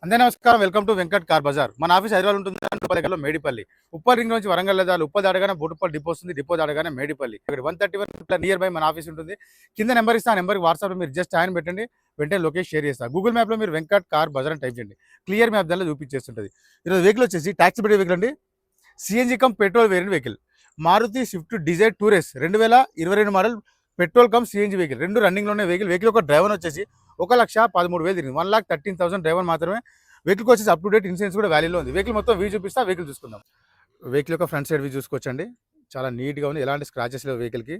అందరికీ నమస్కారం. Welcome to Venkat car Bazar. మన ఆఫీస్ హైదరాబాద్ ఉంటుంది, ఉప్పల్ మేడిపల్లి. ఉప్పల్ రింగ్ నుంచి వరంగల్ దాదాపు ఉప్పల్ దాటగానే బోటుప్పల్ డిపో వస్తుంది, డిపో దాటగానే మేడిపల్లి. ఇక్కడ 131 నియర్ బై మన ఆఫీస్ ఉంటుంది. కింద నెంబర్ ఇస్తా, ఆ నెంబర్కి వాట్సాప్లో మీరు జస్ట్ ఆయన పెట్టండి, వెంటనే లొకేషన్ షేర్ చేస్తా. గూగుల్ మ్యాప్లో మీరు వెంకట్ కార్ బజార్ అని టైప్ చేయండి, క్లియర్ మ్యాప్ దానిలో చూపించేస్తుంటుంది. ఈరోజు వెహికల్ వచ్చేసి ట్యాక్సీ పెట్టి వెహికల్ అండి, CNG cum petrol variant vehicle, Maruti Swift Dzire tour S 2022 model petrol cum CNG vehicle. రెండు రన్నింగ్లోనే వెహికల్ ఒక డ్రైవర్ వచ్చేసి 1,13,000 తిరిగింది. 1,13,000 డ్రైవర్ మాత్రమే. వెహికల్కి వచ్చేసి అప్ టు డేట్ ఇన్సూరెన్స్ కూడా వ్యాలీలో ఉంది. వెహికల్ మొత్తం వ్యూ చూపిస్తా, వెహికల్ చూసుకుందాం. వెహికల్ యొక్క ఫ్రంట్ సైడ్ వ్యూ చూసుకోవచ్చండి, చాలా నీట్గా ఉంది, ఎలాంటి స్క్రాచెస్ లేవు వెహికల్కి.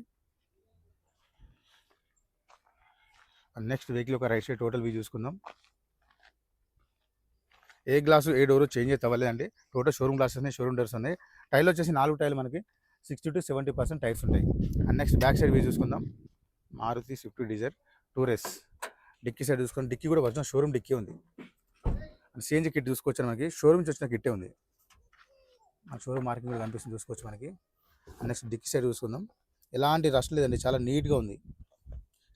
నెక్స్ట్ వెహికల్ యొక్క రైట్ సైడ్ టోటల్ వ్యూ చూసుకుందాం. ఏ గ్లాసు ఏ డోరు చేంజ్ అయితే అవ్వలేదండి. టోటల్ షోరూమ్ గ్లాసెస్ ఉన్నాయి, షోరూమ్ డోర్స్ ఉన్నాయి. టైర్లు వచ్చేసి 4 టైర్లు మనకి 60 to 70% టైర్స్ ఉంటాయి. And next back side view చూసుకుందాం. Maruti Swift Dzire tour S. Dickey side చూసుకొని, డిక్కీ కూడా వచ్చిన షోరూమ్ డిక్కీ ఉంది. సిఎన్జీ కిట్ చూసుకోవచ్చు, మనకి షోరూమ్ నుంచి వచ్చిన కిట్టే ఉంది. మన షోరూమ్ మార్కింగ్ కూడా కనిపిస్తుంది, చూసుకోవచ్చు మనకి. నెక్స్ట్ డిక్కీ సైడ్ చూసుకుందాం. ఎలాంటి రష్ లేదండి, చాలా నీట్గా ఉంది.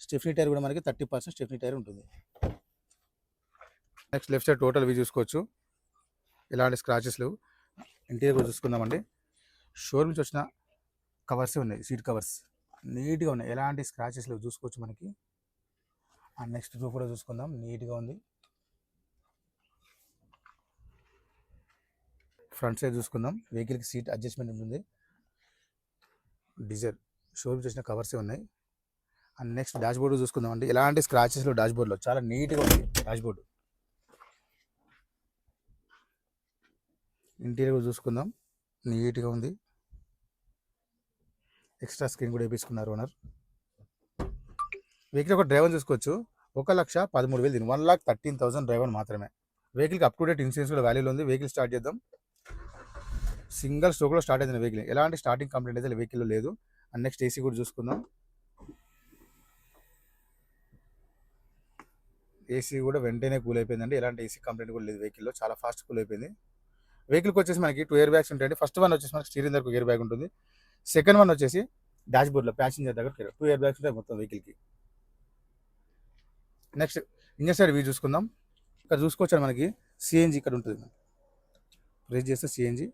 స్టెఫ్నీ టైర్ కూడా మనకి 30% స్టెఫ్నీ టైర్ ఉంటుంది. Next left side total view చూసుకోవచ్చు, ఎలాంటి స్క్రాచెస్ లేవు. ఇంటీరియర్ కూడా చూసుకుందామండి. షోరూమ్ నుంచి వచ్చిన కవర్సే ఉన్నాయి, సీట్ కవర్స్ నీట్గా ఉన్నాయి, ఎలాంటి స్క్రాచెస్ లేవు, చూసుకోవచ్చు మనకి. అండ్ నెక్స్ట్ రూఫ్ కూడా చూసుకుందాం, నీట్గా ఉంది. ఫ్రంట్ సైడ్ చూసుకుందాం. వెహికల్కి సీట్ అడ్జస్ట్మెంట్ ఉంటుంది. డీజర్ షోరూమ్ చేసిన కవర్సే ఉన్నాయి. అండ్ నెక్స్ట్ డాష్ బోర్డు చూసుకుందాం అండి, ఎలాంటి స్క్రాచెస్లో డాష్ బోర్డ్లో చాలా నీట్గా ఉంది డాష్ బోర్డు. ఇంటీరియర్ చూసుకుందాం, నీట్గా ఉంది. ఎక్స్ట్రా స్క్రీన్ కూడా వేయించుకున్నారు ఓనర్. వెహికల్ ఒక డ్రైవర్ చూసుకోవచ్చు, 1,13,000 దీని 1,13,000 డ్రైవర్ మాత్రమే. వెహికల్కి అప్ టు డేట్ ఇన్సూరెన్స్ కూడా వాల్యూలో ఉంది. వెహికల్ స్టార్ట్ చేద్దాం. సింగిల్ స్ట్రోక్లో స్టార్ట్ అయింది వెహికల్, ఎలాంటి స్టార్టింగ్ కంప్లైంట్ అయితే వెహికల్లో లేదు. అండ్ నెక్స్ట్ ఏసీ కూడా చూసుకుందాం. ఏసీ కూడా వెంటనే కూల్ అయిపోయిందండి, ఎలాంటి ఏసీ కంప్లైంట్ కూడా లేదు వెహికల్లో, చాలా ఫాస్ట్ కూల్ అయిపోయింది. వెహికల్కి వచ్చేసి మనకి 2 ఎయిర్ బ్యాగ్స్ ఉంటాయండి. ఫస్ట్ వన్ వచ్చేసి మనకి స్టీరింగ్ దగ్గర ఎయిర్ బ్యాగ్ ఉంటుంది. సెకండ్ వన్ వచ్చేసి డాష్ బోర్డ్లో ప్యాసింజర్ దగ్గర 2 ఎయిర్ బ్యాగ్స్ ఉంటాయి మొత్తం వెహికల్కి. నెక్స్ట్ ఇంజన్ సైడ్ వ్యూ చూసుకుందాం. ఇక్కడ చూసుకోవచ్చు మనకి సిఎన్జీ ఇక్కడ ఉంటుంది, ప్రెస్ చేస్తే సిఎన్జీ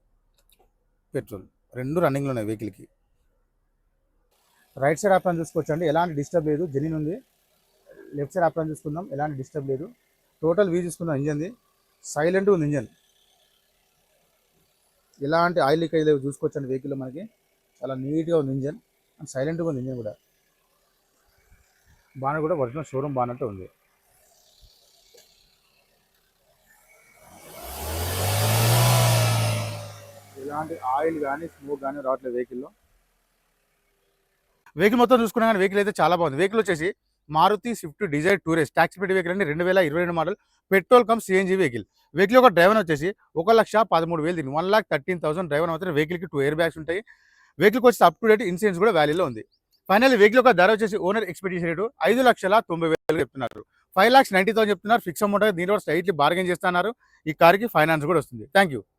పెట్రోల్ రెండు రన్నింగ్లో ఉన్నాయి వెహికల్కి. రైట్ సైడ్ ఆప్షన్ చూసుకోవచ్చు అండి, ఎలాంటి డిస్టర్బ్ లేదు, జెన్యూన్ ఉంది. లెఫ్ట్ సైడ్ ఆప్షన్ చూసుకుందాం, ఎలాంటి డిస్టర్బ్ లేదు. టోటల్ వ్యూ చూసుకుందాం. ఇంజన్ది సైలెంట్ ఉంది, ఇంజన్ ఎలాంటి ఆయిల్ లీకేజ్ లేవు, చూసుకోవచ్చు అండి వెహికల్లో మనకి. చాలా నీట్గా ఉంది ఇంజన్, అండ్ సైలెంట్గా ఉంది ఇంజన్ కూడా. బాగా కూడా ఒరిజినల్ షోరూమ్ బాగానంటే ఉంది. ఎలాంటి ఆయిల్ కానీ స్మోక్ కానీ రావట్లేదు వెహికల్లో. వెహికల్ మొత్తం చూసుకున్నా కానీ వెహికల్ అయితే చాలా బాగుంది. వెహికల్ వచ్చేసి మారుతి స్విఫ్ట్ డిజైర్ టూరెస్ ట్యాక్సీ పెట్టి వెహికల్ అండి, 2022 model petrol cum CNG vehicle. Vehicle ఒక డ్రైవర్ వచ్చేసి 1,13,000 తిరిగి 1,13,000 డ్రైవర్ మాత్రం. వెహికల్కి 2 ఎయిర్ బ్యాగ్స్ ఉంటాయి. వెహికల్కి వచ్చి అప్ టు డేట్ ఇన్సూరెన్స్ కూడా వ్యాలీలో ఉంది. ఫైనల్ వెహికల్ యొక్క ధర వచ్చేసి ఓనర్ ఎక్స్పెక్టేషన్ రేటు 5,90,000 చెప్తున్నారు. 5,90,000 చెప్తున్నారు ఫిక్స్ అమౌంట్. దీనిలో స్లైట్లీ బార్గెన్ చేస్తున్నారు. ఈ కార్కి ఫైనాన్స్ కూడా వస్తుంది. Thank you.